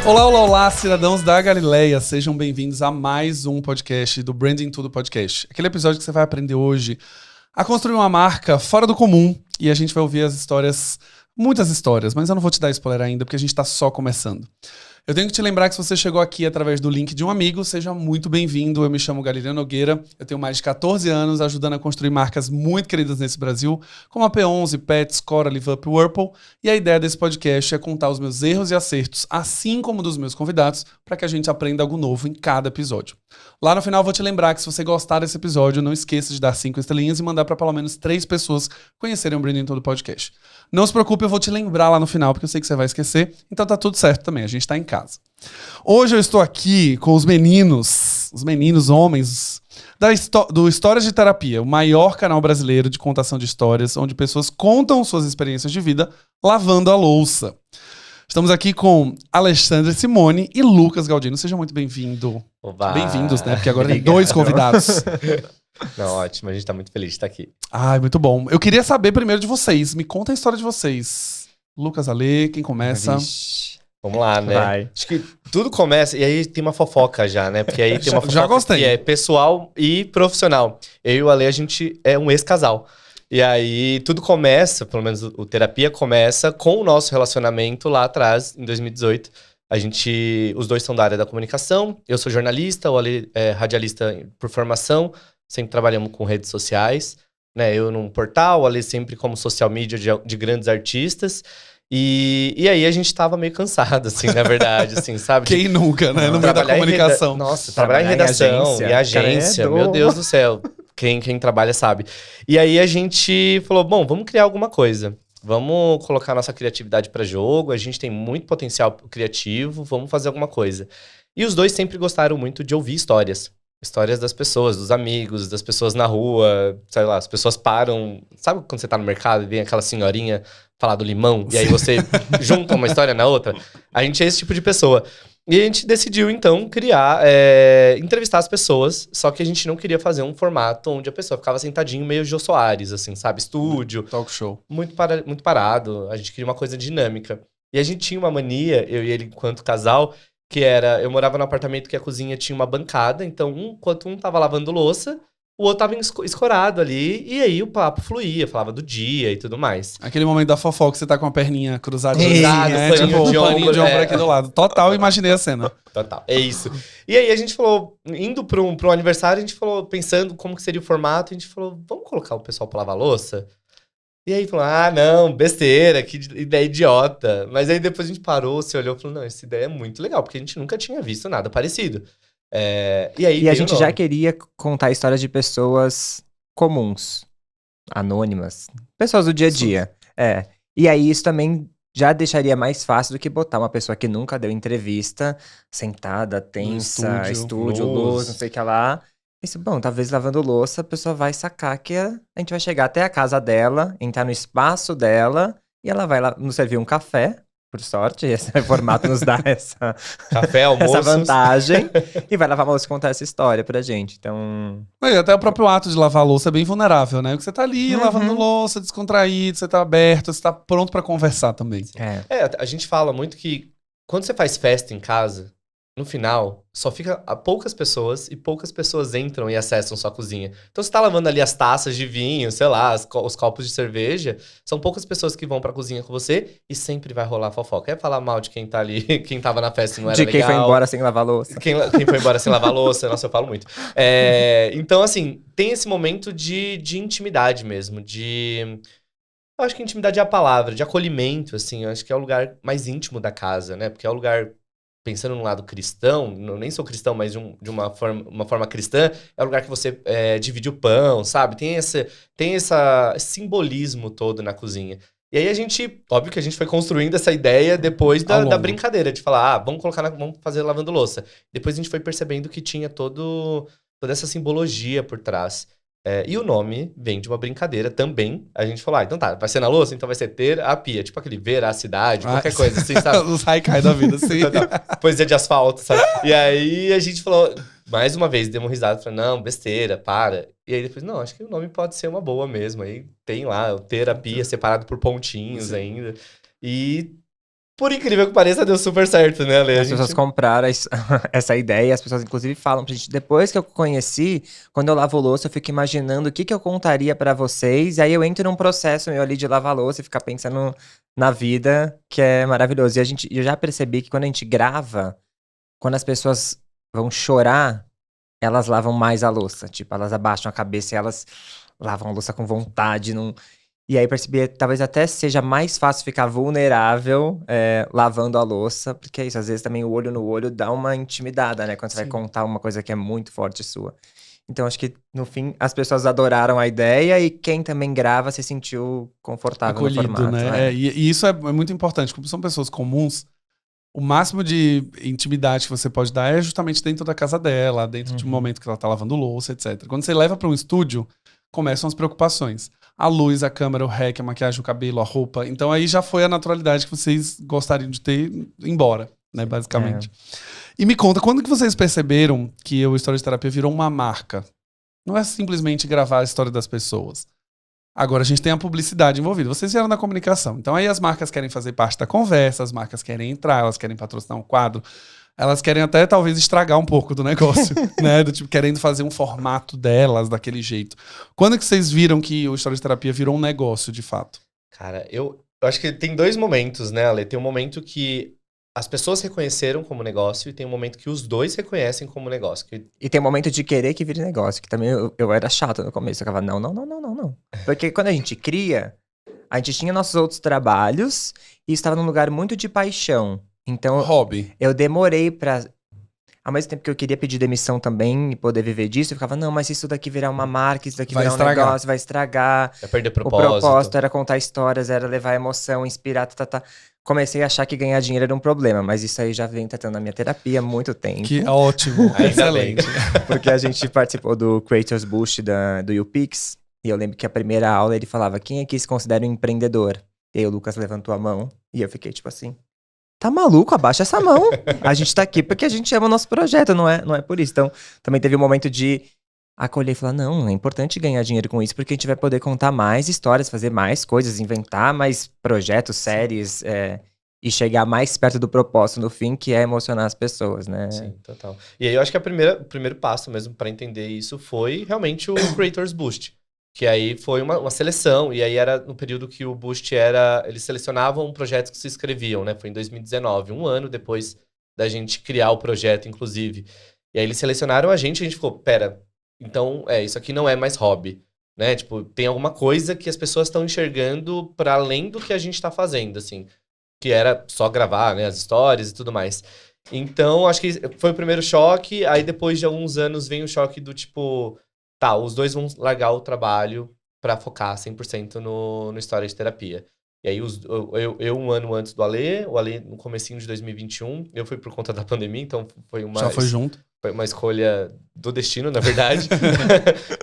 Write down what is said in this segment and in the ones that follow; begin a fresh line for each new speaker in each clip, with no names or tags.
Olá, olá, olá, cidadãos da Galileia. Sejam bem-vindos a mais um podcast do Branding Tudo Podcast. Aquele episódio que você vai aprender hoje a construir uma marca fora do comum. E a gente vai ouvir as histórias, muitas histórias, mas eu não vou te dar spoiler ainda, porque a gente tá só começando. Eu tenho que te lembrar que se você chegou aqui através do link de um amigo, seja muito bem-vindo. Eu me chamo Galileu Nogueira, eu tenho mais de 14 anos ajudando a construir marcas muito queridas nesse Brasil, como a P11, Pets, Cora, Live Up, Whirlpool. E a ideia desse podcast é contar os meus erros e acertos, assim como dos meus convidados, para que a gente aprenda algo novo em cada episódio. Lá no final eu vou te lembrar que se você gostar desse episódio, não esqueça de dar 5 estrelinhas e mandar para pelo menos 3 pessoas conhecerem o Branding Tudo Podcast. Não se preocupe, eu vou te lembrar lá no final, porque eu sei que você vai esquecer, então tá tudo certo também, a gente tá em casa. Hoje eu estou aqui com os meninos homens, do Histórias de Terapia, o maior canal brasileiro de contação de histórias, onde pessoas contam suas experiências de vida lavando a louça. Estamos aqui com Alexandre Simone e Lucas Galdino. Seja muito bem-vindo. Bem-vindos, né? Porque agora tem 2 convidados.
Não, ótimo. A gente tá muito feliz de estar aqui.
Ai, muito bom. Eu queria saber primeiro de vocês. Me conta a história de vocês. Lucas, Ale, quem começa?
Vixe. Vamos lá, né?
Vai.
Acho que tudo começa... E aí tem uma fofoca já, né? Porque aí tem uma fofoca
Já gostei.
que é pessoal e profissional. Eu e o Ale, a gente é um ex-casal. E aí tudo começa, pelo menos o Terapia começa com o nosso relacionamento lá atrás, em 2018. Os dois são da área da comunicação. Eu sou jornalista, o Ale é radialista por formação. Sempre trabalhamos com redes sociais, né? Eu num portal, o Ale sempre como social media de grandes artistas. E aí a gente tava meio cansado, assim, na verdade, assim, sabe?
Quem nunca, né? No meio da comunicação.
Nossa, trabalhar em redação e agência, meu Deus do céu. Quem trabalha sabe. E aí a gente falou, bom, vamos criar alguma coisa. Vamos colocar nossa criatividade para jogo, a gente tem muito potencial criativo, vamos fazer alguma coisa. E os dois sempre gostaram muito de ouvir histórias. Histórias das pessoas, dos amigos, das pessoas na rua, sei lá, as pessoas param. Sabe quando você tá no mercado e vem aquela senhorinha falar do limão, e aí você junta uma história na outra? A gente é esse tipo de pessoa. E a gente decidiu, então, criar, entrevistar as pessoas, só que a gente não queria fazer um formato onde a pessoa ficava sentadinho meio Jô Soares, assim, sabe? Estúdio.
Talk show.
Muito parado. A gente queria uma coisa dinâmica. E a gente tinha uma mania, eu e ele enquanto casal, que era, eu morava num apartamento que a cozinha tinha uma bancada, então enquanto um tava lavando louça, o outro tava escorado ali, e aí o papo fluía, falava do dia e tudo mais.
Aquele momento da fofoca, você tá com a perninha cruzadinha,
Cruzado,
né?
paninho
Tipo,
de
um paninho de
ombro,
ombro aqui do lado. Total, imaginei a cena.
Total, é isso. E aí a gente falou, indo pra um aniversário, a gente falou, pensando como que seria o formato, a gente falou, vamos colocar o pessoal pra lavar louça? E aí falou, não, besteira, que ideia idiota. Mas aí depois a gente parou, se olhou e falou, não, essa ideia é muito legal, porque a gente nunca tinha visto nada parecido.
E a gente já queria contar histórias de pessoas comuns, anônimas, pessoas do dia a dia. E aí isso também já deixaria mais fácil do que botar uma pessoa que nunca deu entrevista, sentada, tensa, estúdio, luz, não sei o que lá. Isso, bom, talvez lavando louça, a pessoa vai sacar que a gente vai chegar até a casa dela, entrar no espaço dela, e ela vai lá nos servir um café, por sorte, esse formato nos dá
café, almoço,
essa vantagem, e vai lavar a louça e contar essa história pra gente, então...
Mas até o próprio ato de lavar a louça é bem vulnerável, né? Porque você tá ali lavando louça, descontraído, você tá aberto, você tá pronto pra conversar também.
A gente fala muito que quando você faz festa em casa, no final, só fica poucas pessoas e poucas pessoas entram e acessam sua cozinha. Então você tá lavando ali as taças de vinho, sei lá, os copos de cerveja, são poucas pessoas que vão pra cozinha com você e sempre vai rolar fofoca. É falar mal de quem tá ali, quem tava na festa e não era legal.
De quem foi embora sem lavar louça.
Quem foi embora sem lavar louça, nossa, eu falo muito. Então, assim, tem esse momento de intimidade mesmo, eu acho que intimidade é a palavra, de acolhimento, assim, eu acho que é o lugar mais íntimo da casa, né? Porque é o lugar... Pensando no lado cristão, nem sou cristão, mas de uma forma cristã, é o lugar que você divide o pão, sabe? Tem esse simbolismo todo na cozinha. E aí óbvio que a gente foi construindo essa ideia depois da brincadeira, de falar, vamos fazer lavando louça. Depois a gente foi percebendo que tinha toda essa simbologia por trás. E o nome vem de uma brincadeira também. A gente falou, então tá, vai ser na louça, então vai ser terapia. Tipo aquele veracidade, qualquer coisa assim, sabe?
Os haikai da vida, sim.
Poesia de asfalto, sabe? E aí a gente falou, mais uma vez, deu uma risada, falou, não, besteira, para. E aí depois, não, acho que o nome pode ser uma boa mesmo. Aí tem lá, terapia separado por pontinhos ainda. E Por incrível que pareça, deu super certo, né, Ale?
As pessoas compraram essa ideia, as pessoas inclusive falam pra gente, depois que eu conheci, quando eu lavo louça, eu fico imaginando o que eu contaria pra vocês, e aí eu entro num processo meu ali de lavar louça e ficar pensando na vida, que é maravilhoso. E eu já percebi que quando a gente grava, quando as pessoas vão chorar, elas lavam mais a louça, tipo, elas abaixam a cabeça e elas lavam a louça com vontade, não... E aí percebi, talvez até seja mais fácil ficar vulnerável lavando a louça, porque é isso, às vezes também o olho no olho dá uma intimidada, né? Quando você vai contar uma coisa que é muito forte sua. Então acho que, no fim, as pessoas adoraram a ideia e quem também grava se sentiu confortável
acolhido,
no formato.
Né? E isso é muito importante. Como são pessoas comuns, o máximo de intimidade que você pode dar é justamente dentro da casa dela, dentro de um momento que ela tá lavando louça, etc. Quando você leva para um estúdio, começam as preocupações. A luz, a câmera, o rec, a maquiagem, o cabelo, a roupa. Então aí já foi a naturalidade que vocês gostariam de ter embora, né, basicamente. E me conta, quando que vocês perceberam que o História de Terapia virou uma marca? Não é simplesmente gravar a história das pessoas. Agora a gente tem a publicidade envolvida. Vocês vieram da comunicação. Então aí as marcas querem fazer parte da conversa, as marcas querem entrar, elas querem patrocinar um quadro. Elas querem até, talvez, estragar um pouco do negócio, né? Do tipo, querendo fazer um formato delas daquele jeito. Quando que vocês viram que o História de Terapia virou um negócio, de fato?
Cara, eu acho que tem 2 momentos, né, Ale? Tem um momento que as pessoas reconheceram como negócio e tem um momento que os dois reconhecem como negócio.
E tem um momento de querer que vire negócio, que também eu era chato no começo. Eu ficava, não. Porque quando a gente cria, a gente tinha nossos outros trabalhos e estava num lugar muito de paixão. Então,
hobby.
Eu demorei pra... Ao mesmo tempo que eu queria pedir demissão também e poder viver disso, eu ficava, não, mas se isso daqui virar uma marca, isso daqui virar um negócio, vai estragar.
Vai perder propósito.
O propósito era contar histórias, era levar emoção, inspirar, Comecei a achar que ganhar dinheiro era um problema, mas isso aí já vem tratando na minha terapia há muito tempo.
Que ótimo, excelente.
Porque a gente participou do Creators Boost do YouPix, e eu lembro que a primeira aula ele falava, quem aqui se considera um empreendedor? E aí o Lucas levantou a mão, e eu fiquei tipo assim... Tá maluco? Abaixa essa mão. A gente tá aqui porque a gente ama o nosso projeto, não é por isso. Então, também teve um momento de acolher e falar, não, é importante ganhar dinheiro com isso, porque a gente vai poder contar mais histórias, fazer mais coisas, inventar mais projetos, séries, e chegar mais perto do propósito no fim, que é emocionar as pessoas, né?
Sim, total. E aí eu acho que o primeiro passo mesmo para entender isso foi realmente o Creators Boost. Que aí foi uma seleção, e aí era no período que o Boost eles selecionavam projetos que se inscreviam, né? Foi em 2019, um ano depois da gente criar o projeto, inclusive. E aí eles selecionaram a gente ficou, pera, então isso aqui não é mais hobby, né? Tipo, tem alguma coisa que as pessoas estão enxergando para além do que a gente tá fazendo, assim. Que era só gravar, né, as histórias e tudo mais. Então, acho que foi o primeiro choque, aí depois de alguns anos vem o choque do tipo... Tá, os dois vão largar o trabalho pra focar 100% no História de Terapia. E aí, eu um ano antes do Ale, o Ale no comecinho de 2021, eu fui por conta da pandemia, então foi uma...
Já foi junto?
Foi uma escolha do destino, na verdade.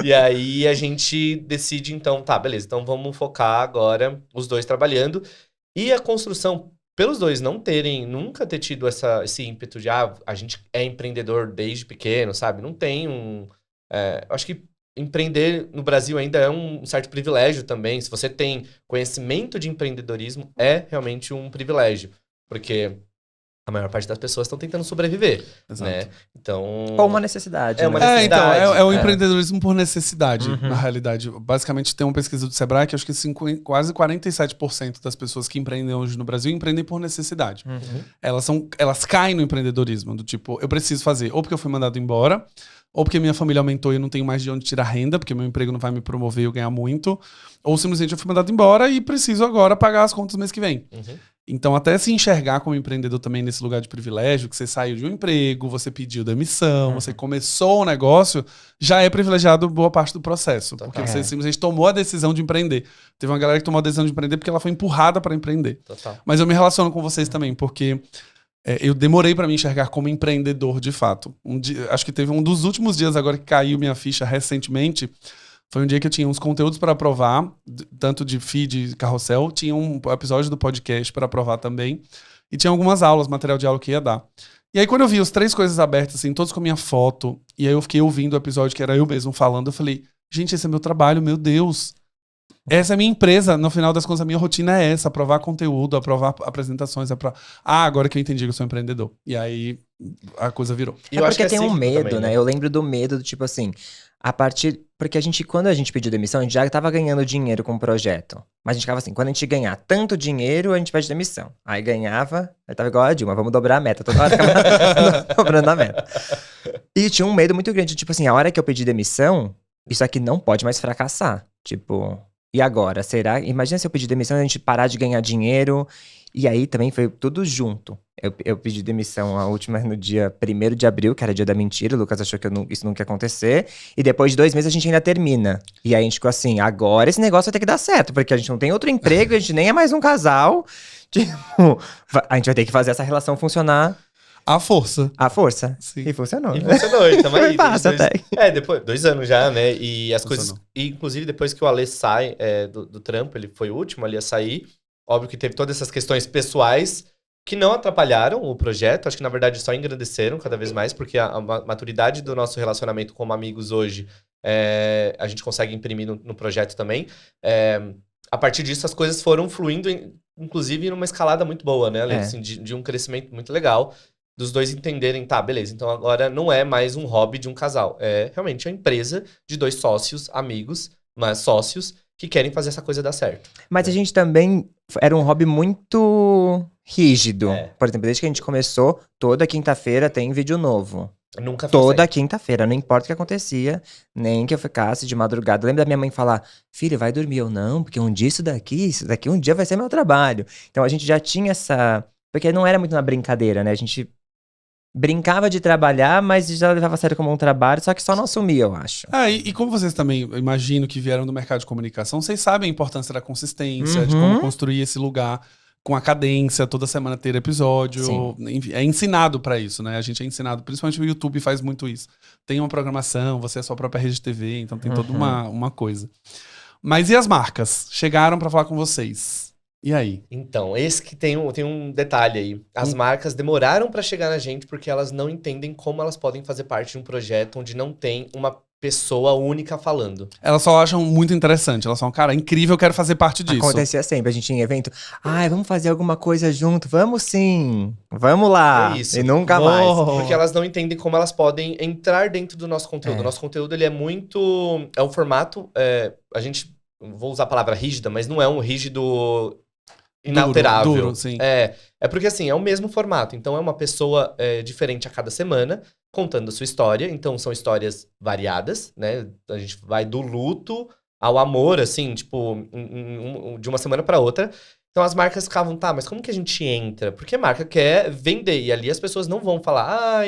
E aí, a gente decide, então, tá, beleza, então vamos focar agora os dois trabalhando. E a construção, pelos dois nunca ter tido esse ímpeto de, a gente é empreendedor desde pequeno, sabe? Não tem acho que empreender no Brasil ainda é um certo privilégio também. Se você tem conhecimento de empreendedorismo, é realmente um privilégio. Porque a maior parte das pessoas estão tentando sobreviver, né? Então...
Ou uma necessidade.
É uma necessidade.
Então, é o empreendedorismo por necessidade, na realidade. Basicamente, tem uma pesquisa do Sebrae que acho que quase 47% das pessoas que empreendem hoje no Brasil empreendem por necessidade. Elas caem no empreendedorismo, do tipo, eu preciso fazer, ou porque eu fui mandado embora, ou porque minha família aumentou e eu não tenho mais de onde tirar renda, porque meu emprego não vai me promover e eu ganhar muito, ou simplesmente eu fui mandado embora e preciso agora pagar as contas no mês que vem. Então, até se enxergar como empreendedor também nesse lugar de privilégio, que você saiu de um emprego, você pediu demissão, você começou o negócio, já é privilegiado boa parte do processo. Porque você simplesmente tomou a decisão de empreender. Teve uma galera que tomou a decisão de empreender porque ela foi empurrada para empreender. Mas eu me relaciono com vocês também, porque... eu demorei para me enxergar como empreendedor, de fato. Acho que teve um dos últimos dias agora que caiu minha ficha recentemente. Foi um dia que eu tinha uns conteúdos para aprovar, tanto de feed, de carrossel. Tinha um episódio do podcast para aprovar também. E tinha algumas aulas, material de aula que ia dar. E aí quando eu vi as 3 coisas abertas, assim, todos com a minha foto, e aí eu fiquei ouvindo o episódio que era eu mesmo falando, eu falei, gente, esse é meu trabalho, meu Deus. Essa é a minha empresa, no final das contas, a minha rotina é essa, aprovar conteúdo, aprovar apresentações, agora que eu entendi que eu sou empreendedor. E aí a coisa virou.
É porque tem um medo, também, né? Eu lembro do medo do tipo assim, porque quando a gente pediu demissão, a gente já tava ganhando dinheiro com o projeto. Mas a gente ficava assim, quando a gente ganhar tanto dinheiro, a gente pede demissão. Aí ganhava, aí tava igual a Dilma, vamos dobrar a meta. Toda hora ficava dobrando a meta. E tinha um medo muito grande, tipo assim, a hora que eu pedi demissão, isso aqui não pode mais fracassar. Tipo, e agora? Será? Imagina se eu pedir demissão e a gente parar de ganhar dinheiro. E aí também foi tudo junto. Eu pedi demissão a última no dia 1º de abril, que era dia da mentira. O Lucas achou que isso nunca ia acontecer. E depois de 2 meses a gente ainda termina. E aí a gente ficou assim, agora esse negócio vai ter que dar certo. Porque a gente não tem outro emprego, a gente nem é mais um casal. Tipo, a gente vai ter que fazer essa relação funcionar.
A força.
Sim. E funcionou.
E funcionou, e tamo aí.
Foi fácil até.
Depois, 2 anos já, né? E as coisas... E, inclusive, depois que o Ale sai do trampo, ele foi o último ali a sair. Óbvio que teve todas essas questões pessoais que não atrapalharam o projeto. Acho que, na verdade, só engrandeceram cada vez mais, porque a maturidade do nosso relacionamento como amigos hoje, a gente consegue imprimir no projeto também. A partir disso, as coisas foram fluindo, inclusive, numa escalada muito boa, né? Assim, de um crescimento muito legal. Dos dois entenderem, tá, beleza, então agora não é mais um hobby de um casal. É realmente uma empresa de 2 sócios, amigos, mas sócios, que querem fazer essa coisa dar certo.
Mas a gente também era um hobby muito rígido. Por exemplo, desde que a gente começou, toda quinta-feira tem vídeo novo.
Nunca
Toda quinta-feira, não importa o que acontecia, nem que eu ficasse de madrugada. Lembra da minha mãe falar, filho, vai dormir? Eu não, porque isso daqui um dia vai ser meu trabalho. Então a gente já tinha essa... Porque não era muito uma brincadeira, né? A gente brincava de trabalhar, mas já levava a sério como um trabalho, só que só não assumia, eu acho.
E como vocês também, imagino que vieram do mercado de comunicação, vocês sabem a importância da consistência, de como construir esse lugar com a cadência, toda semana ter episódio. Enfim, é ensinado pra isso, né? A gente é ensinado, principalmente o YouTube faz muito isso. Tem uma programação, você é a sua própria rede de TV, então tem toda uma coisa. Mas e as marcas? Chegaram pra falar com vocês. E aí?
Então, esse que tem um detalhe aí. As marcas demoraram pra chegar na gente porque elas não entendem como elas podem fazer parte de um projeto onde não tem uma pessoa única falando.
Elas só acham muito interessante. Elas falam, cara, incrível, eu quero fazer parte disso.
Acontecia sempre, a gente tinha evento. Vamos fazer alguma coisa junto? Vamos sim! Vamos lá!
É isso.
E nunca mais.
Porque elas não entendem como elas podem entrar dentro do nosso conteúdo. O nosso conteúdo, ele é muito... É um formato... a gente... Vou usar a palavra rígida, mas não é um rígido... inalterável.
Duro, sim.
É porque, assim, é o mesmo formato. Então, é uma pessoa diferente a cada semana, contando a sua história. Então, são histórias variadas, né? A gente vai do luto ao amor, assim, tipo, de uma semana para outra. Então, as marcas ficavam, tá, mas como que a gente entra? Porque a marca quer vender. E ali as pessoas não vão falar,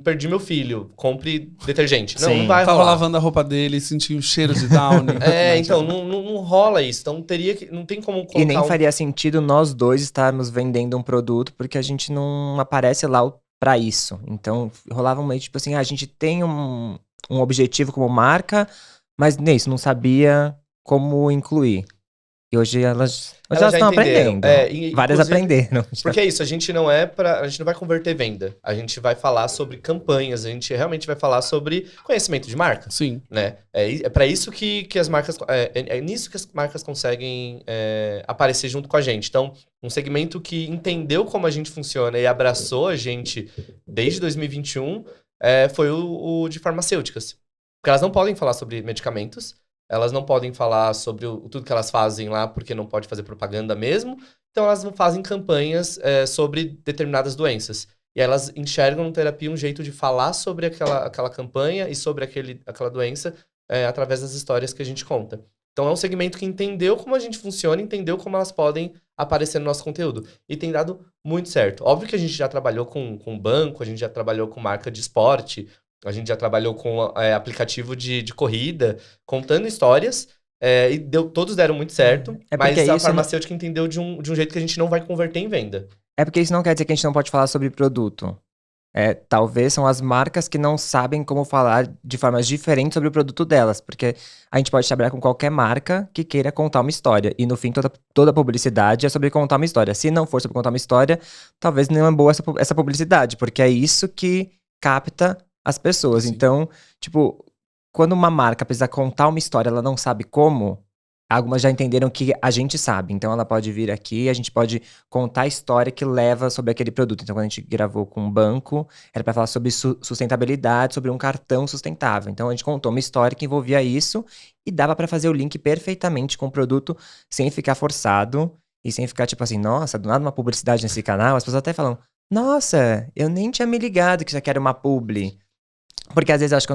perdi meu filho, compre detergente. Não, não vai rolar.
Tava lavando a roupa dele, senti um cheiro de Downy.
Então, não rola isso. Então, não tem como colocar...
E nem faria sentido nós dois estarmos vendendo um produto, porque a gente não aparece lá pra isso. Então, rolava meio tipo assim, a gente tem um objetivo como marca, mas nisso não sabia como incluir. E hoje elas estão aprendendo. Várias aprenderam.
Porque é isso, a gente não vai converter venda. A gente vai falar sobre campanhas, a gente realmente vai falar sobre conhecimento de marca.
Sim.
Né? É para isso que as marcas... É nisso que as marcas conseguem aparecer junto com a gente. Então, um segmento que entendeu como a gente funciona e abraçou a gente desde 2021 foi o de farmacêuticas. Porque elas não podem falar sobre medicamentos, elas não podem falar sobre tudo que elas fazem lá, porque não pode fazer propaganda mesmo. Então, elas fazem campanhas sobre determinadas doenças. E elas enxergam no terapia um jeito de falar sobre aquela campanha e sobre aquela doença através das histórias que a gente conta. Então, é um segmento que entendeu como a gente funciona, entendeu como elas podem aparecer no nosso conteúdo. E tem dado muito certo. Óbvio que a gente já trabalhou com banco, a gente já trabalhou com marca de esporte, a gente já trabalhou com aplicativo de corrida, contando histórias, e todos deram muito certo, mas a farmacêutica entendeu de um jeito que a gente não vai converter em venda.
É porque isso não quer dizer que a gente não pode falar sobre produto. Talvez são as marcas que não sabem como falar de formas diferentes sobre o produto delas, porque a gente pode trabalhar com qualquer marca que queira contar uma história, e no fim toda publicidade é sobre contar uma história. Se não for sobre contar uma história, talvez não é boa essa publicidade, porque é isso que capta as pessoas. Sim. Então, tipo, quando uma marca precisa contar uma história, ela não sabe como, algumas já entenderam que a gente sabe. Então ela pode vir aqui, a gente pode contar a história que leva sobre aquele produto. Então quando a gente gravou com um banco, era para falar sobre sustentabilidade, sobre um cartão sustentável. Então a gente contou uma história que envolvia isso e dava para fazer o link perfeitamente com o produto, sem ficar forçado e sem ficar tipo assim, nossa, do nada uma publicidade nesse canal. As pessoas até falam, nossa, eu nem tinha me ligado que isso aqui era uma publi. Porque às vezes eu acho que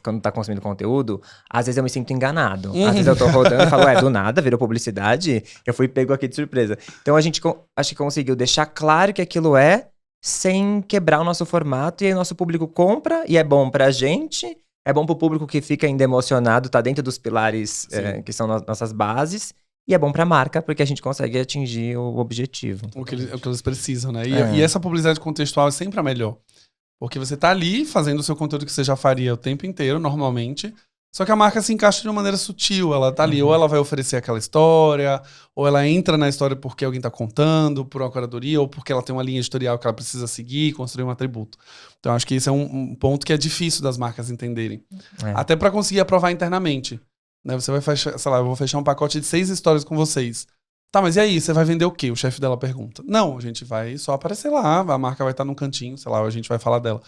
quando tá consumindo conteúdo, às vezes eu me sinto enganado. Às vezes eu tô rodando e falo, do nada, virou publicidade, eu fui pego aqui de surpresa. Então a gente acho que conseguiu deixar claro que aquilo sem quebrar o nosso formato, e aí o nosso público compra, e é bom pra gente, é bom pro público que fica ainda emocionado, tá dentro dos pilares que são nossas bases, e é bom pra marca, porque a gente consegue atingir o objetivo.
O que eles precisam, né? E essa publicidade contextual é sempre a melhor. Porque você tá ali fazendo o seu conteúdo que você já faria o tempo inteiro, normalmente. Só que a marca se encaixa de uma maneira sutil. Ela tá ali, ou ela vai oferecer aquela história, ou ela entra na história porque alguém tá contando, por uma curadoria, ou porque ela tem uma linha editorial que ela precisa seguir, construir um atributo. Então, acho que esse é um ponto que é difícil das marcas entenderem. Até para conseguir aprovar internamente. Né? Você vai fechar, sei lá, eu vou fechar um pacote de 6 histórias com vocês. Tá, mas e aí, você vai vender o quê? O chefe dela pergunta. Não, a gente vai só aparecer lá, a marca vai estar num cantinho, sei lá, a gente vai falar dela.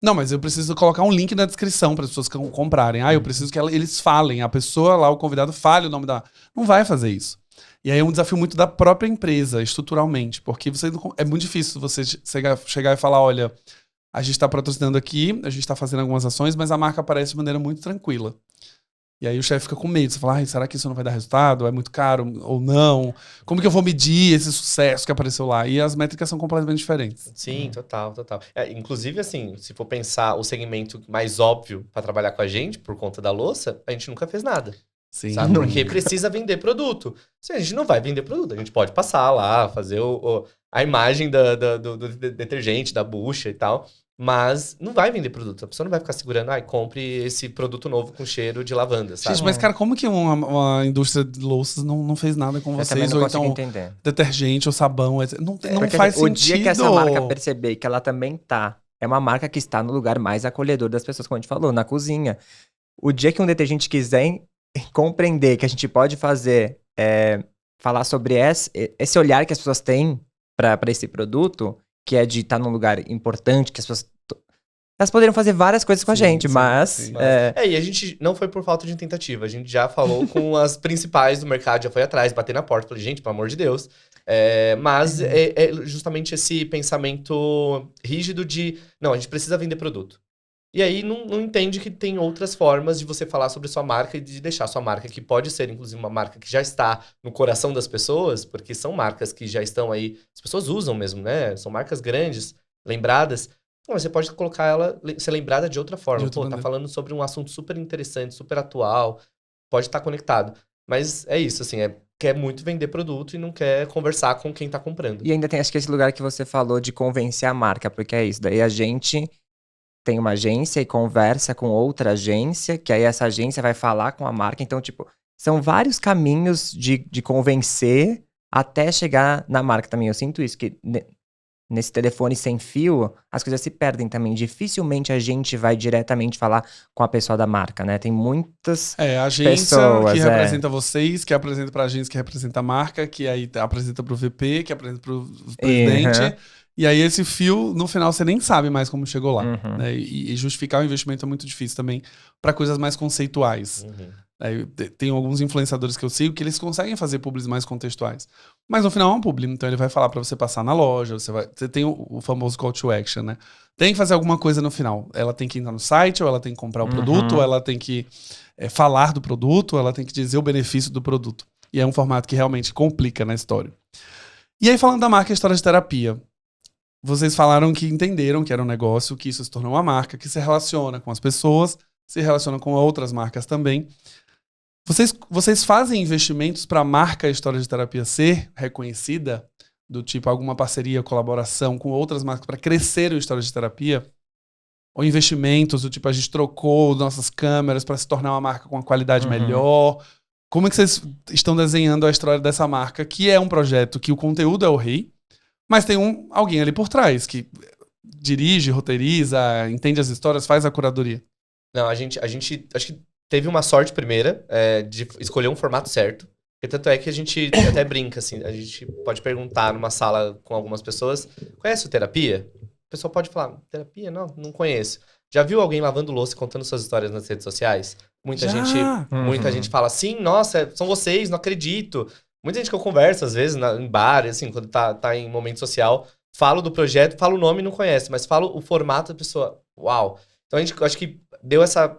Não, mas eu preciso colocar um link na descrição para as pessoas comprarem. Eu preciso que eles falem, a pessoa lá, o convidado, fale o nome da... Não vai fazer isso. E aí é um desafio muito da própria empresa, estruturalmente, porque é muito difícil você chegar e falar, olha, a gente está patrocinando aqui, a gente está fazendo algumas ações, mas a marca aparece de maneira muito tranquila. E aí o chefe fica com medo. Você fala, será que isso não vai dar resultado? É muito caro ou não? Como que eu vou medir esse sucesso que apareceu lá? E as métricas são completamente diferentes.
Sim, total. Inclusive, assim, se for pensar o segmento mais óbvio para trabalhar com a gente, por conta da louça, a gente nunca fez nada.
Sim.
Sabe? Porque precisa vender produto. Se a gente não vai vender produto, a gente pode passar lá, fazer a imagem do detergente, da bucha e tal. Mas não vai vender produto. A pessoa não vai ficar segurando, compre esse produto novo com cheiro de lavanda, sabe?
Gente, mas cara, como que uma indústria de louças não fez nada com vocês?
Ou então entender.
Detergente ou sabão, não faz sentido.
O dia que essa marca perceber que ela também é uma marca que está no lugar mais acolhedor das pessoas, como a gente falou, na cozinha. O dia que um detergente quiser compreender que a gente pode falar sobre esse olhar que as pessoas têm para esse produto, que é de estar num lugar importante, que as pessoas... Elas poderiam fazer várias coisas com a gente, mas...
E a gente não foi por falta de tentativa. A gente já falou com as principais do mercado, já foi atrás, bater na porta. Falei, gente, pelo amor de Deus. Mas é justamente esse pensamento rígido de... Não, a gente precisa vender produto. E aí não entende que tem outras formas de você falar sobre sua marca e de deixar sua marca, que pode ser, inclusive, uma marca que já está no coração das pessoas, porque são marcas que já estão aí, as pessoas usam mesmo, né? São marcas grandes, lembradas. Então, você pode colocar ela, ser lembrada de outra forma. Tá falando sobre um assunto super interessante, super atual, pode estar conectado. Mas é isso, assim, quer muito vender produto e não quer conversar com quem tá comprando.
E ainda tem, acho que esse lugar que você falou de convencer a marca, porque é isso, daí a gente... tem uma agência e conversa com outra agência, que aí essa agência vai falar com a marca. Então, tipo, são vários caminhos de convencer até chegar na marca também. Eu sinto isso, que nesse telefone sem fio, as coisas se perdem também. Dificilmente a gente vai diretamente falar com a pessoa da marca, né? Tem muitas
a agência pessoas, que representa vocês, que apresenta pra agência, que representa a marca, que aí apresenta pro VP, que apresenta pro presidente... E aí esse fio, no final, você nem sabe mais como chegou lá. Né? E justificar o investimento é muito difícil também para coisas mais conceituais. Tem alguns influenciadores que eu sigo que eles conseguem fazer publis mais contextuais. Mas no final é um publi, então ele vai falar para você passar na loja, você tem o famoso call to action, né? Tem que fazer alguma coisa no final. Ela tem que entrar no site, ou ela tem que comprar o produto, ou ela tem que falar do produto, ou ela tem que dizer o benefício do produto. E é um formato que realmente complica na história. E aí, falando da marca História de Terapia, vocês falaram que entenderam que era um negócio, que isso se tornou uma marca, que se relaciona com as pessoas, se relaciona com outras marcas também. Vocês fazem investimentos para a marca História de Terapia ser reconhecida? Do tipo, alguma parceria, colaboração com outras marcas para crescer o História de Terapia? Ou investimentos, do tipo, a gente trocou nossas câmeras para se tornar uma marca com uma qualidade melhor? Como é que vocês estão desenhando a história dessa marca, que é um projeto que o conteúdo é o rei, mas tem alguém ali por trás que dirige, roteiriza, entende as histórias, faz a curadoria?
Não, a gente acho que teve uma sorte primeira de escolher um formato certo. E tanto é que a gente até brinca, assim, a gente pode perguntar numa sala com algumas pessoas, conhece o terapia? O pessoal pode falar, terapia? Não conheço. Já viu alguém lavando louça e contando suas histórias nas redes sociais? Muita gente fala, sim, nossa, são vocês, não acredito. Muita gente que eu converso, às vezes, em bar, assim, quando tá em momento social, falo do projeto, falo o nome e não conhece, mas falo o formato da pessoa. Uau! Então, eu acho que deu essa...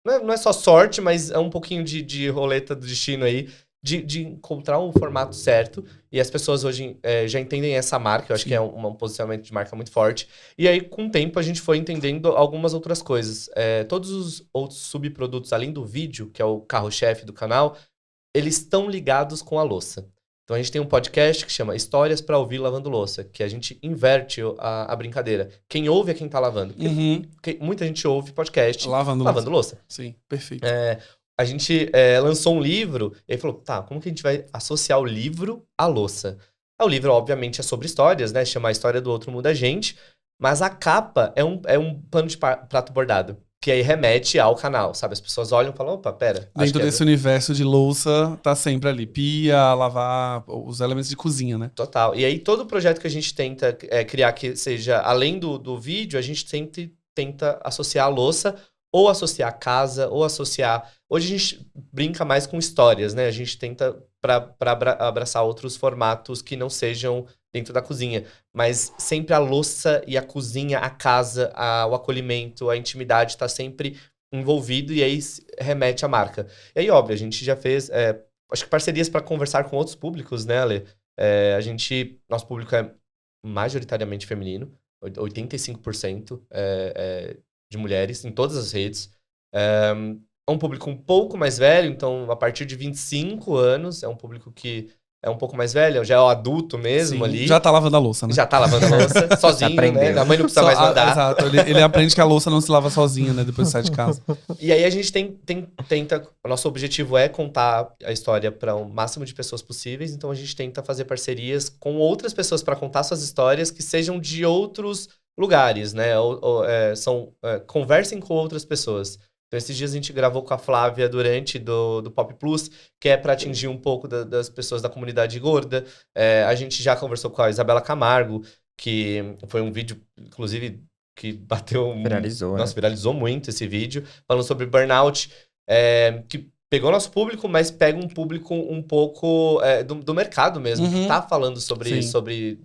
Não é só sorte, mas é um pouquinho de roleta do destino aí, de encontrar um formato certo. E as pessoas hoje já entendem essa marca. Eu acho que é um posicionamento de marca muito forte. E aí, com o tempo, a gente foi entendendo algumas outras coisas. Todos os outros subprodutos, além do vídeo, que é o carro-chefe do canal, eles estão ligados com a louça. Então, a gente tem um podcast que chama Histórias para Ouvir Lavando Louça, que a gente inverte a brincadeira. Quem ouve é quem tá lavando. Porque muita gente ouve podcast lavando louça.
Sim, perfeito.
A gente lançou um livro e aí falou, tá, como que a gente vai associar o livro à louça? O livro, obviamente, é sobre histórias, né? Chama A História do Outro Muda a Gente, mas a capa é um pano de prato bordado, que aí remete ao canal, sabe? As pessoas olham e falam, opa, pera.
Dentro desse universo de louça, tá sempre ali. Pia, lavar, os elementos de cozinha, né?
Total. E aí, todo projeto que a gente tenta criar que seja, além do vídeo, a gente sempre tenta associar a louça, ou associar a casa, ou associar... Hoje a gente brinca mais com histórias, né? A gente tenta para abraçar outros formatos que não sejam dentro da cozinha. Mas sempre a louça e a cozinha, a casa, o acolhimento, a intimidade está sempre envolvido e aí remete à marca. E aí, óbvio, a gente já fez, acho que parcerias para conversar com outros públicos, né, Ale? Nosso público é majoritariamente feminino, 85% de mulheres em todas as redes. É um público um pouco mais velho, então a partir de 25 anos, é um público que é um pouco mais velho, já é o adulto mesmo. Sim, ali.
Já tá lavando a louça, né?
Já tá lavando a louça, sozinho, né? A mãe não precisa mais mandar.
Exato, ele aprende que a louça não se lava sozinha, né? Depois sai de casa.
E aí a gente tenta... O nosso objetivo é contar a história para o máximo de pessoas possíveis, então a gente tenta fazer parcerias com outras pessoas para contar suas histórias que sejam de outros lugares, né? Conversem com outras pessoas. Então, esses dias a gente gravou com a Flávia Durante do Pop Plus, que é para atingir um pouco das pessoas da comunidade gorda. A gente já conversou com a Isabela Camargo, que foi um vídeo, inclusive, que bateu...
Viralizou,
Nossa, viralizou muito esse vídeo, falando sobre burnout, que pegou nosso público, mas pega um público um pouco do mercado mesmo, que tá falando sobre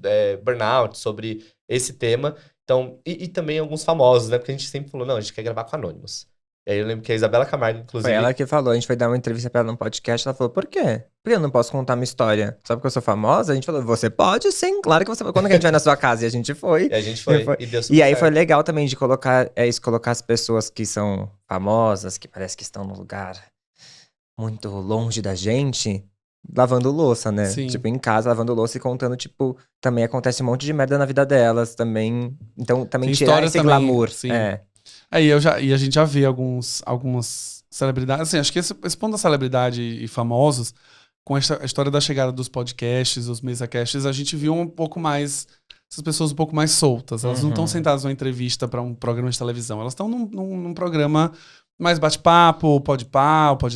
burnout, sobre esse tema. Então, e também alguns famosos, né? Porque a gente sempre falou, não, a gente quer gravar com anônimos. E aí eu lembro que a Isabela Camargo, inclusive...
Foi ela que falou, a gente foi dar uma entrevista pra ela num podcast, ela falou, por quê? Porque eu não posso contar minha história. Só porque eu sou famosa? A gente falou, você pode sim, claro que você pode. Quando que a gente vai na sua casa? E a gente foi.
E a gente foi. E deu super
E aí
certo.
Foi legal também de colocar as pessoas que são famosas, que parece que estão num lugar muito longe da gente, lavando louça, né?
Sim.
Tipo, em casa, lavando louça e contando, tipo, também acontece um monte de merda na vida delas também. Então, também tirar esse glamour.
Sim. E a gente já vê algumas celebridades, assim, acho que esse ponto da celebridade e famosos, com a história da chegada dos podcasts, os mesacasts, a gente viu um pouco mais, essas pessoas um pouco mais soltas. Elas não estão sentadas numa entrevista para um programa de televisão, elas estão num programa mais bate-papo, o pod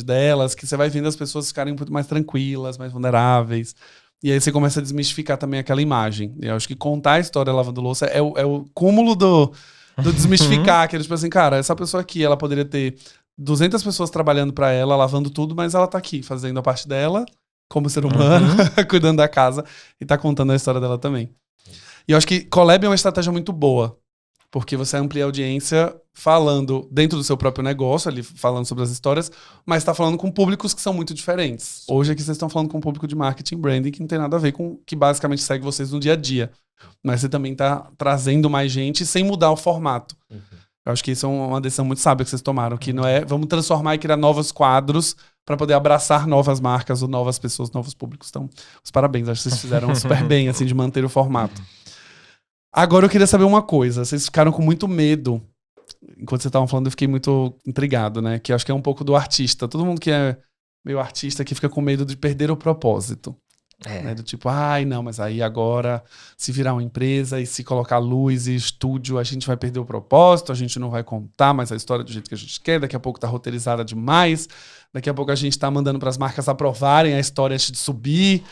delas, que você vai vendo as pessoas ficarem muito mais tranquilas, mais vulneráveis. E aí você começa a desmistificar também aquela imagem. E eu acho que contar a história lavando louça é o cúmulo do desmistificar, que tipo assim, cara, essa pessoa aqui, ela poderia ter 200 pessoas trabalhando pra ela, lavando tudo, mas ela tá aqui, fazendo a parte dela, como ser humano, cuidando da casa, e tá contando a história dela também. E eu acho que collab é uma estratégia muito boa, porque você amplia a audiência falando dentro do seu próprio negócio, ali falando sobre as histórias, mas tá falando com públicos que são muito diferentes. Hoje aqui vocês estão falando com um público de marketing branding que não tem nada a ver com que basicamente segue vocês no dia a dia. Mas você também tá trazendo mais gente sem mudar o formato. Eu acho que isso é uma decisão muito sábia que vocês tomaram, que não é vamos transformar e criar novos quadros para poder abraçar novas marcas ou novas pessoas, novos públicos. Então, os parabéns, acho que vocês fizeram super bem, assim, de manter o formato. Agora eu queria saber uma coisa, vocês ficaram com muito medo, enquanto vocês estavam falando eu fiquei muito intrigado, né, que acho que é um pouco do artista, todo mundo que é meio artista que fica com medo de perder o propósito. Né? Do tipo, ai, não, mas aí agora, se virar uma empresa e se colocar luz e estúdio, a gente vai perder o propósito, a gente não vai contar mais a história do jeito que a gente quer, daqui a pouco tá roteirizada demais, daqui a pouco a gente tá mandando pras marcas aprovarem a história antes de subir.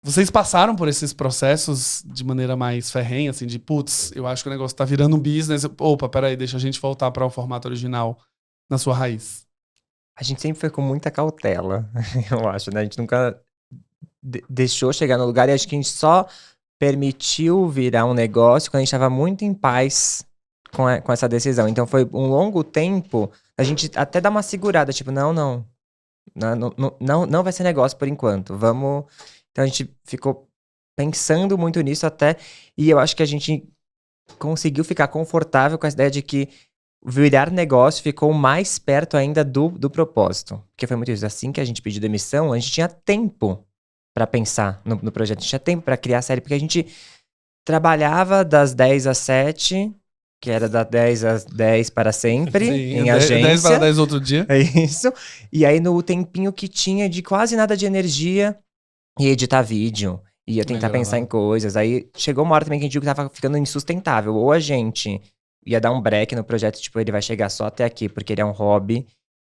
Vocês passaram por esses processos de maneira mais ferrenha, assim, de putz, eu acho que o negócio tá virando um business. Opa, peraí, deixa a gente voltar para o formato original na sua raiz.
A gente sempre foi com muita cautela, eu acho, né? A gente nunca deixou chegar no lugar e acho que a gente só permitiu virar um negócio quando a gente estava muito em paz com essa decisão. Então foi um longo tempo, a gente até dar uma segurada, tipo, não vai ser negócio por enquanto, vamos... Então a gente ficou pensando muito nisso até, e eu acho que a gente conseguiu ficar confortável com essa ideia de que virar negócio ficou mais perto ainda do propósito. Porque foi muito isso. Assim que a gente pediu demissão, a gente tinha tempo para pensar no projeto, a gente tinha tempo para criar a série, porque a gente trabalhava das 10 às 7, que era das 10 às 10 para sempre,
sim,
em agência.
10 para 10 outro dia.
É isso. E aí no tempinho que tinha de quase nada de energia, ia editar vídeo, ia tentar pensar em coisas. Aí chegou uma hora também que a gente viu que tava ficando insustentável. Ou a gente ia dar um break no projeto, tipo, ele vai chegar só até aqui, porque ele é um hobby,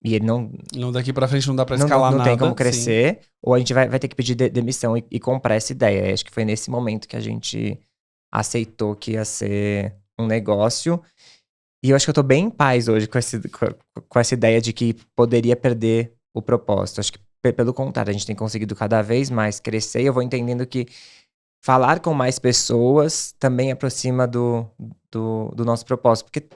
e ele não...
Não, daqui pra frente não dá pra escalar nada.
Não tem como crescer, sim. Ou a gente vai ter que pedir demissão e comprar essa ideia. Acho que foi nesse momento que a gente aceitou que ia ser um negócio. E eu acho que eu tô bem em paz hoje com essa ideia de que poderia perder o propósito. Acho que pelo contrário, a gente tem conseguido cada vez mais crescer e eu vou entendendo que falar com mais pessoas também aproxima do nosso propósito. Porque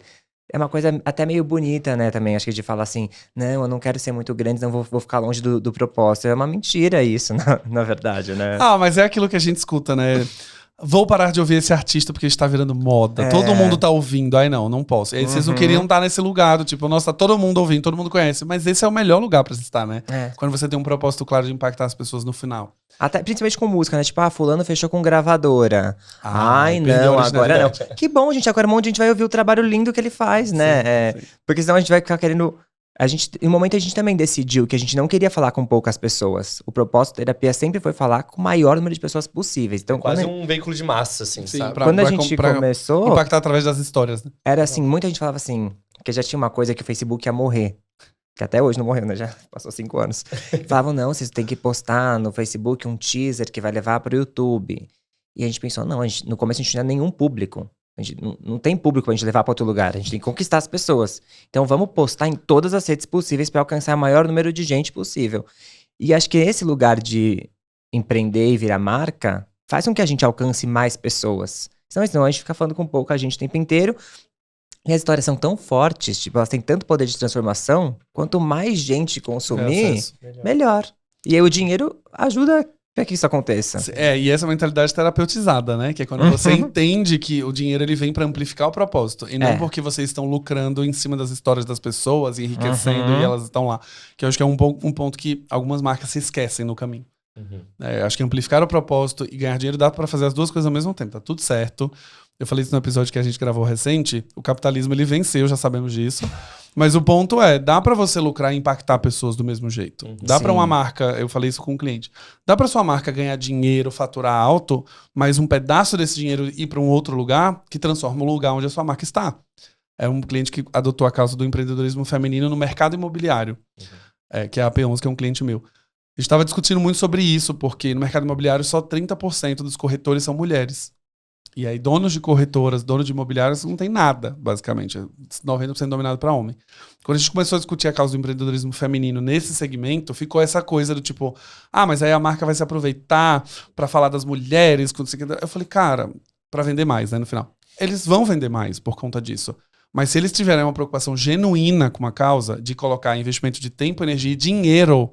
é uma coisa até meio bonita, né, também, acho que de falar assim, não, eu não quero ser muito grande, não vou ficar longe do propósito. É uma mentira isso, na verdade, né?
Ah, mas é aquilo que a gente escuta, né? Vou parar de ouvir esse artista porque está virando moda. Todo mundo tá ouvindo. Ai, não posso. Aí vocês não queriam estar nesse lugar do tipo, nossa, tá todo mundo ouvindo, todo mundo conhece. Mas esse é o melhor lugar pra você estar, né? Quando você tem um propósito claro de impactar as pessoas no final.
Até, principalmente com música, né? Tipo, fulano fechou com gravadora. Ai, não, agora não. Que bom, gente, agora um monte de gente vai ouvir o trabalho lindo que ele faz, né? Sim. Porque senão a gente vai ficar querendo... em um momento a gente também decidiu que a gente não queria falar com poucas pessoas. O propósito da terapia sempre foi falar com o maior número de pessoas possíveis. Então,
quase um veículo de massa, assim,
sim,
sabe?
Quando a gente começou...
Impactar através das histórias, né?
Era assim, muita gente falava assim, que já tinha uma coisa que o Facebook ia morrer. Que até hoje não morreu, né? Já passou 5 anos. Falavam, não, vocês têm que postar no Facebook um teaser que vai levar pro YouTube. E a gente pensou, não, no começo a gente não tinha nenhum público. A gente não tem público pra gente levar pra outro lugar. A gente tem que conquistar as pessoas. Então vamos postar em todas as redes possíveis pra alcançar o maior número de gente possível. E acho que esse lugar de empreender e virar marca faz com que a gente alcance mais pessoas. Senão a gente fica falando com pouca gente o tempo inteiro. E as histórias são tão fortes, tipo, elas têm tanto poder de transformação, quanto mais gente consumir, melhor. E aí o dinheiro ajuda para que isso aconteça.
E essa mentalidade terapeutizada, né? Que é quando você entende que o dinheiro ele vem para amplificar o propósito. E não porque vocês estão lucrando em cima das histórias das pessoas, enriquecendo e elas estão lá. Que eu acho que é um ponto que algumas marcas se esquecem no caminho. Acho que amplificar o propósito e ganhar dinheiro dá para fazer as duas coisas ao mesmo tempo. Tá tudo certo. Eu falei isso no episódio que a gente gravou recente. O capitalismo ele venceu, já sabemos disso. Mas o ponto é, dá pra você lucrar e impactar pessoas do mesmo jeito. Dá pra uma marca, eu falei isso com um cliente, dá pra sua marca ganhar dinheiro, faturar alto, mas um pedaço desse dinheiro ir pra um outro lugar que transforma o lugar onde a sua marca está. É um cliente que adotou a causa do empreendedorismo feminino no mercado imobiliário, que é a P11, que é um cliente meu. A gente estava discutindo muito sobre isso, porque no mercado imobiliário só 30% dos corretores são mulheres. E aí, donos de corretoras, donos de imobiliários, não tem nada, basicamente. 90% dominado para homem. Quando a gente começou a discutir a causa do empreendedorismo feminino nesse segmento, ficou essa coisa do tipo, mas aí a marca vai se aproveitar para falar das mulheres. Eu falei, cara, para vender mais, né, no final. Eles vão vender mais por conta disso. Mas se eles tiverem uma preocupação genuína com uma causa de colocar investimento de tempo, energia e dinheiro,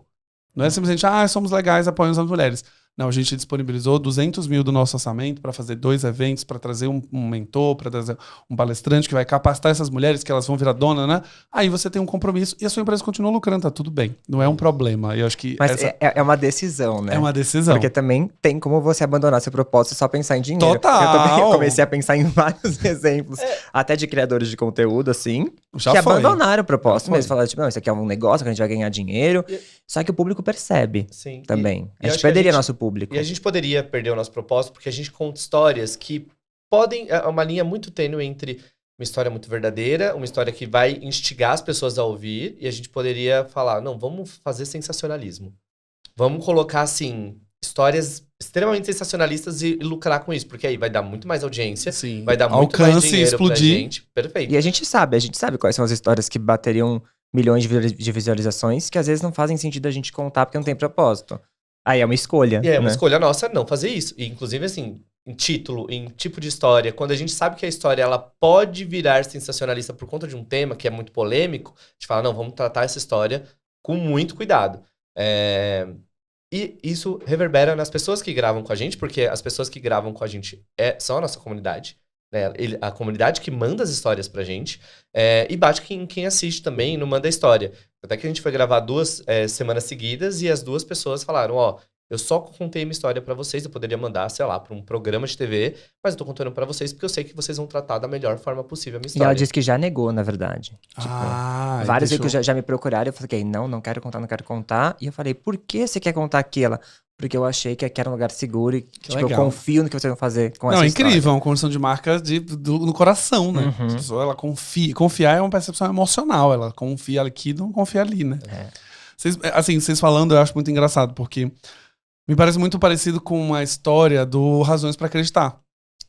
não é simplesmente, somos legais, apoiamos as mulheres. Não, a gente disponibilizou 200 mil do nosso orçamento para fazer 2 eventos, para trazer um mentor, para trazer um palestrante que vai capacitar essas mulheres que elas vão virar dona, né? Aí você tem um compromisso e a sua empresa continua lucrando, tá tudo bem. Não é um problema. Eu acho que
mas é uma decisão, né?
É uma decisão.
Porque também tem como você abandonar seu propósito e só pensar em dinheiro.
Total!
Eu comecei a pensar em vários exemplos, até de criadores de conteúdo, assim,
já
que abandonaram o propósito mesmo. Falaram, tipo, não, isso aqui é um negócio que a gente vai ganhar dinheiro. Só que o público percebe também. A gente perderia nosso público.
E a gente poderia perder o nosso propósito porque a gente conta histórias que podem... É uma linha muito tênue entre uma história muito verdadeira, uma história que vai instigar as pessoas a ouvir, e a gente poderia falar, não, vamos fazer sensacionalismo. Vamos colocar, assim, histórias extremamente sensacionalistas e lucrar com isso, porque aí vai dar muito mais audiência,
Sim.
vai dar muito mais dinheiro
explodir.
pra gente. Perfeito.
E a gente sabe quais são as histórias que bateriam milhões de visualizações, que às vezes não fazem sentido a gente contar porque não tem propósito. Aí é uma escolha.
E é uma
né?
escolha nossa não fazer isso. E, inclusive, assim, em título, em tipo de história, quando a gente sabe que a história ela pode virar sensacionalista por conta de um tema que é muito polêmico, a gente fala, não, vamos tratar essa história com muito cuidado. E isso reverbera nas pessoas que gravam com a gente, porque as pessoas que gravam com a gente são a nossa comunidade, né? A comunidade que manda as histórias pra gente, e bate quem assiste também, não manda a história. Até que a gente foi gravar 2 semanas seguidas e as 2 pessoas falaram, ó, eu só contei minha história pra vocês, eu poderia mandar, sei lá, pra um programa de TV, mas eu tô contando pra vocês porque eu sei que vocês vão tratar da melhor forma possível a minha história.
E ela disse que já negou, na verdade. Vários aí que já me procuraram, eu falei, não quero contar. E eu falei, por que você quer contar aquela? Porque eu achei que aqui era um lugar seguro e eu confio no que vocês vão fazer com essa história.
Não, incrível, uma construção de marca no coração, né?
Uhum.
A pessoa, ela confia. Confiar é uma percepção emocional, ela confia aqui, não confia ali, né? Vocês falando, eu acho muito engraçado, porque me parece muito parecido com a história do Razões pra Acreditar,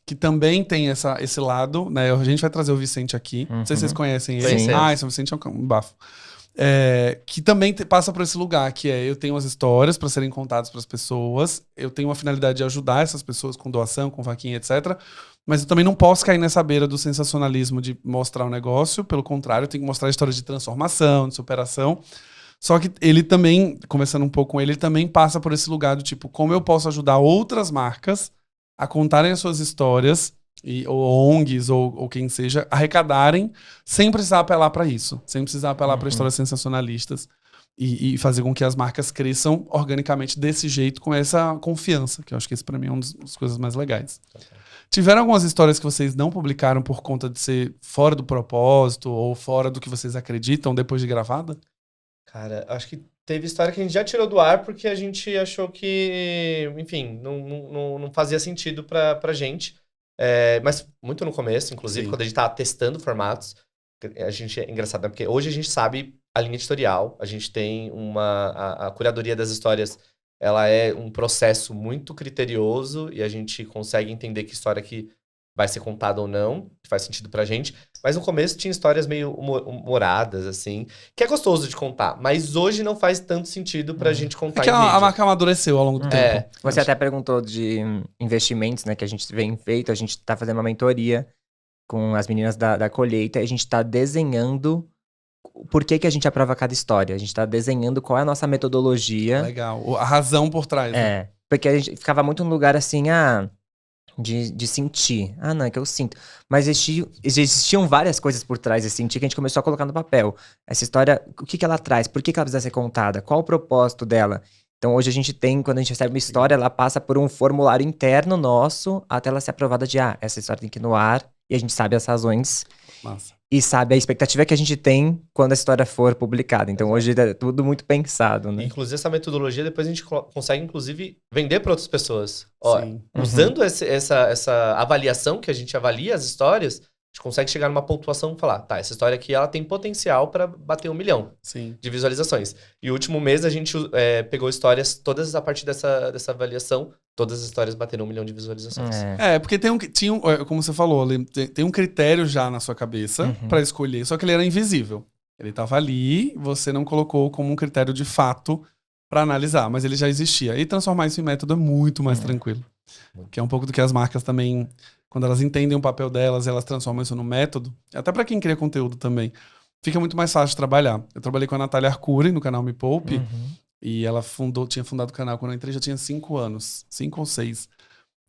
que também tem esse lado, né? A gente vai trazer o Vicente aqui, não sei se vocês conhecem ele.
Sim.
Esse Vicente é um bafo. Que também passa por esse lugar, que eu tenho as histórias para serem contadas para as pessoas, eu tenho uma finalidade de ajudar essas pessoas com doação, com vaquinha, etc. Mas eu também não posso cair nessa beira do sensacionalismo de mostrar o negócio, pelo contrário, eu tenho que mostrar histórias de transformação, de superação. Só que ele também, conversando um pouco com ele também passa por esse lugar do tipo, como eu posso ajudar outras marcas a contarem as suas histórias, ou ONGs, ou quem seja, arrecadarem, sem precisar apelar para isso, sem precisar apelar para histórias sensacionalistas e fazer com que as marcas cresçam organicamente desse jeito, com essa confiança, que eu acho que isso para mim é uma das coisas mais legais. Tiveram algumas histórias que vocês não publicaram por conta de ser fora do propósito ou fora do que vocês acreditam depois de gravada?
Cara, acho que teve história que a gente já tirou do ar porque a gente achou que, enfim, não fazia sentido pra gente. Mas muito no começo, inclusive, quando a gente tava testando formatos, a gente é engraçado, né? Porque hoje a gente sabe a linha editorial, a gente tem a curadoria das histórias, ela é um processo muito criterioso e a gente consegue entender que história que vai ser contada ou não, que faz sentido pra gente. Mas no começo tinha histórias meio humoradas, assim, que é gostoso de contar. Mas hoje não faz tanto sentido pra gente contar
que a marca amadureceu ao longo do tempo.
Você até perguntou de investimentos, né, que a gente vem feito. A gente tá fazendo uma mentoria com as meninas da colheita. E a gente tá desenhando por que a gente aprova cada história. A gente tá desenhando qual é a nossa metodologia.
Legal. A razão por trás. Né?
Porque a gente ficava muito no lugar assim, de sentir. Não, é que eu sinto. Mas existiam várias coisas por trás de sentir que a gente começou a colocar no papel. Essa história, o que ela traz? Por que ela precisa ser contada? Qual o propósito dela? Então hoje a gente tem, quando a gente recebe uma história, ela passa por um formulário interno nosso até ela ser aprovada de, essa história tem que ir no ar, e a gente sabe as razões.
Massa.
E sabe a expectativa que a gente tem quando a história for publicada. Então hoje é tudo muito pensado, né?
Inclusive essa metodologia depois a gente consegue, inclusive, vender para outras pessoas.
Sim.
Usando essa avaliação que a gente avalia as histórias, a gente consegue chegar numa pontuação e falar, essa história aqui ela tem potencial para bater 1 milhão de visualizações. E o último mês a gente pegou histórias todas a partir dessa avaliação. Todas as histórias bateram 1 milhão de visualizações.
Porque como você falou, tem um critério já na sua cabeça pra escolher, só que ele era invisível. Ele tava ali, você não colocou como um critério de fato pra analisar, mas ele já existia. E transformar isso em método é muito mais tranquilo. Que é um pouco do que as marcas também, quando elas entendem o papel delas, elas transformam isso no método. Até pra quem cria conteúdo também. Fica muito mais fácil de trabalhar. Eu trabalhei com a Natália Arcuri no canal Me Poupe. E ela tinha fundado o canal quando eu entrei, já tinha 5 anos. 5 ou 6.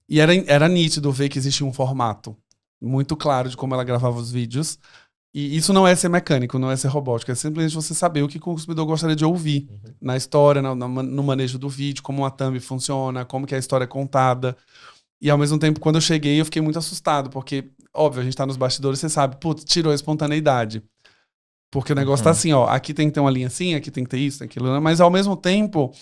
E era nítido ver que existia um formato muito claro de como ela gravava os vídeos. E isso não é ser mecânico, não é ser robótico. É simplesmente você saber o que o consumidor gostaria de ouvir. Na história, no manejo do vídeo, como a thumb funciona, como que a história é contada. E ao mesmo tempo, quando eu cheguei, eu fiquei muito assustado. Porque, óbvio, a gente tá nos bastidores, você sabe, tirou a espontaneidade. Porque o negócio tá assim, aqui tem que ter uma linha assim, aqui tem que ter isso, tem aquilo, mas ao mesmo tempo,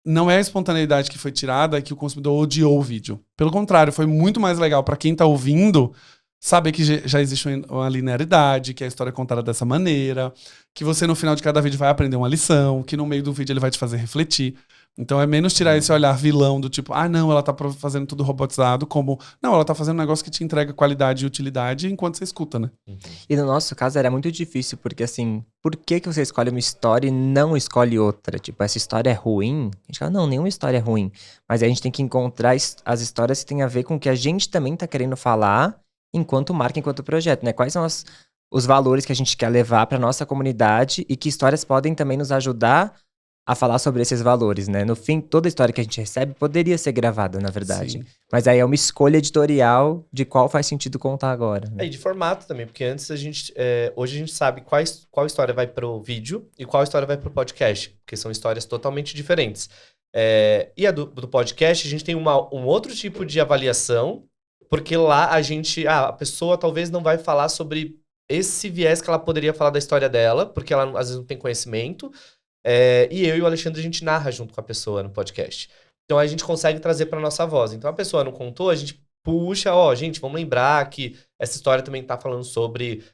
não é a espontaneidade que foi tirada que o consumidor odiou o vídeo. Pelo contrário, foi muito mais legal para quem tá ouvindo saber que já existe uma linearidade, que a história é contada dessa maneira, que você no final de cada vídeo vai aprender uma lição, que no meio do vídeo ele vai te fazer refletir. Então é menos tirar esse olhar vilão do tipo, não, ela tá fazendo tudo robotizado, como, não, ela tá fazendo um negócio que te entrega qualidade e utilidade enquanto você escuta, né?
E no nosso caso era muito difícil, porque assim, por que você escolhe uma história e não escolhe outra? Tipo, essa história é ruim? A gente fala, não, nenhuma história é ruim. Mas aí a gente tem que encontrar as histórias que tem a ver com o que a gente também tá querendo falar enquanto marca, enquanto projeto, né? Quais são os valores que a gente quer levar pra nossa comunidade e que histórias podem também nos ajudar a falar sobre esses valores, né? No fim, toda história que a gente recebe poderia ser gravada, na verdade. Sim. Mas aí é uma escolha editorial de qual faz sentido contar agora. Né?
E de formato também, porque antes hoje a gente sabe qual história vai pro vídeo e qual história vai pro podcast, porque são histórias totalmente diferentes. E a do podcast, a gente tem um outro tipo de avaliação, porque lá a pessoa talvez não vai falar sobre esse viés que ela poderia falar da história dela, porque ela às vezes não tem conhecimento. E eu e o Alexandre, a gente narra junto com a pessoa no podcast. Então a gente consegue trazer pra nossa voz. Então a pessoa não contou, a gente puxa, gente, vamos lembrar que essa história também tá falando sobre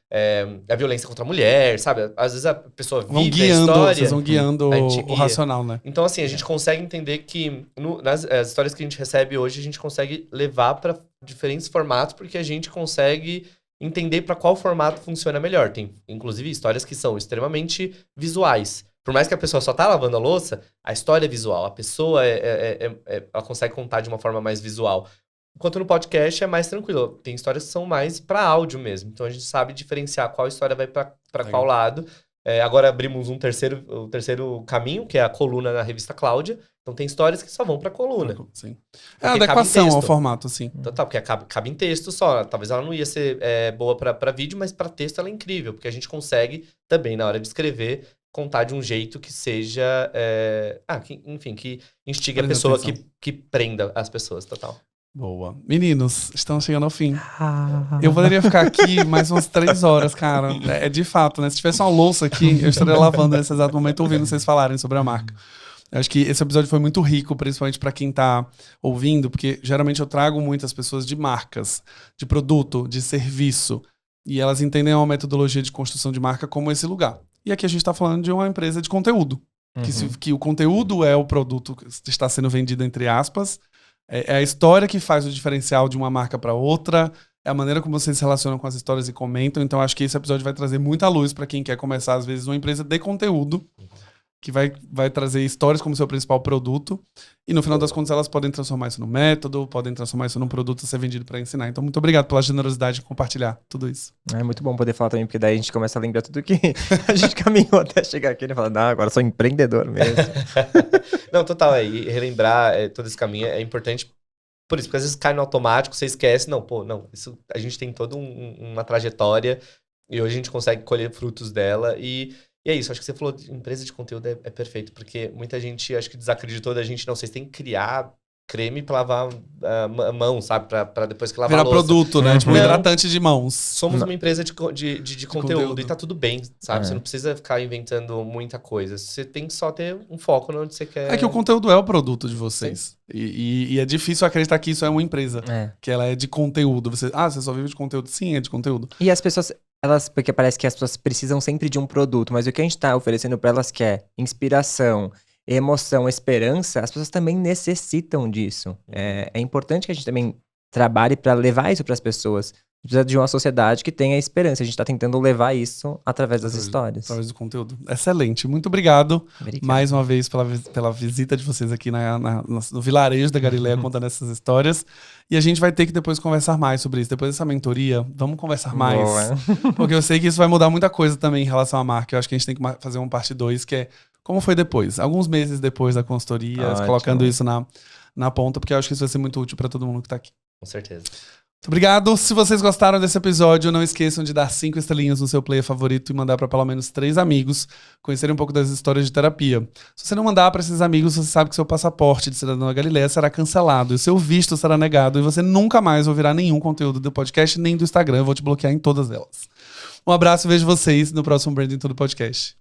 a violência contra a mulher, sabe? Às vezes a pessoa vive a história.
Vocês vão guiando o racional, né?
Então assim, a gente consegue entender que nas histórias que a gente recebe hoje, a gente consegue levar pra diferentes formatos, porque a gente consegue entender pra qual formato funciona melhor. Tem, inclusive, histórias que são extremamente visuais. Por mais que a pessoa só tá lavando a louça, a história é visual. A pessoa, ela consegue contar de uma forma mais visual. Enquanto no podcast é mais tranquilo. Tem histórias que são mais pra áudio mesmo. Então a gente sabe diferenciar qual história vai pra qual lado. Agora abrimos o terceiro caminho, que é a coluna na revista Cláudia. Então tem histórias que só vão pra coluna.
Sim. É a adequação ao formato, sim.
Total, porque cabe em texto só. Talvez ela não ia ser boa pra vídeo, mas pra texto ela é incrível. Porque a gente consegue também, na hora de escrever, contar de um jeito que seja, que instigue a pessoa, que prenda as pessoas, total.
Boa. Meninos, estamos chegando ao fim. Eu poderia ficar aqui mais umas 3 horas, cara. De fato, né? Se tivesse uma louça aqui, eu estaria lavando nesse exato momento, ouvindo vocês falarem sobre a marca. Eu acho que esse episódio foi muito rico, principalmente para quem tá ouvindo, porque geralmente eu trago muitas pessoas de marcas, de produto, de serviço, e elas entendem uma metodologia de construção de marca como esse lugar. E aqui a gente está falando de uma empresa de conteúdo. Que o conteúdo é o produto que está sendo vendido, entre aspas. É a história que faz o diferencial de uma marca para outra. É a maneira como vocês se relacionam com as histórias e comentam. Então, acho que esse episódio vai trazer muita luz para quem quer começar, às vezes, uma empresa de conteúdo, que vai trazer histórias como seu principal produto. E, no final das contas, elas podem transformar isso num método, podem transformar isso num produto a ser vendido para ensinar. Então, muito obrigado pela generosidade de compartilhar tudo isso.
É muito bom poder falar também, porque daí a gente começa a lembrar tudo que a gente caminhou até chegar aqui e falar, não, agora sou empreendedor mesmo.
Não, total. E relembrar todo esse caminho é importante. Por isso, porque às vezes cai no automático, você esquece. Não, isso, a gente tem toda uma trajetória e hoje a gente consegue colher frutos dela. E é isso, acho que você falou de empresa de conteúdo é perfeito, porque muita gente, acho que desacreditou da gente. Não, vocês têm que criar creme pra lavar a mão, sabe? Pra depois que lavar a louça.
Virar produto, né? Tipo um hidratante de mãos.
Somos uma empresa de conteúdo e tá tudo bem, sabe? Você não precisa ficar inventando muita coisa. Você tem que só ter um foco onde você quer.
É que o conteúdo é o produto de vocês. E é difícil acreditar que isso é uma empresa. Que ela é de conteúdo. Você só vive de conteúdo? Sim, é de conteúdo.
E as pessoas... porque parece que as pessoas precisam sempre de um produto, mas o que a gente tá oferecendo pra elas que é inspiração, emoção, esperança, as pessoas também necessitam disso. É importante que a gente também trabalhe para levar isso para as pessoas. A gente precisa de uma sociedade que tenha esperança. A gente está tentando levar isso através das histórias.
Através do conteúdo. Excelente. Muito obrigado mais uma vez pela visita de vocês aqui no vilarejo da Galileia contando essas histórias. E a gente vai ter que depois conversar mais sobre isso. Depois dessa mentoria, vamos conversar mais. Porque eu sei que isso vai mudar muita coisa também em relação à marca. Eu acho que a gente tem que fazer uma parte 2, que é como foi depois. Alguns meses depois da consultoria, colocando isso na ponta, porque eu acho que isso vai ser muito útil para todo mundo que tá aqui.
Com certeza.
Muito obrigado. Se vocês gostaram desse episódio, não esqueçam de dar 5 estrelinhas no seu player favorito e mandar para pelo menos 3 amigos conhecerem um pouco das histórias de terapia. Se você não mandar para esses amigos, você sabe que seu passaporte de cidadão da Galileia será cancelado e o seu visto será negado e você nunca mais ouvirá nenhum conteúdo do podcast nem do Instagram. Eu vou te bloquear em todas elas. Um abraço e vejo vocês no próximo Branding Tudo Podcast.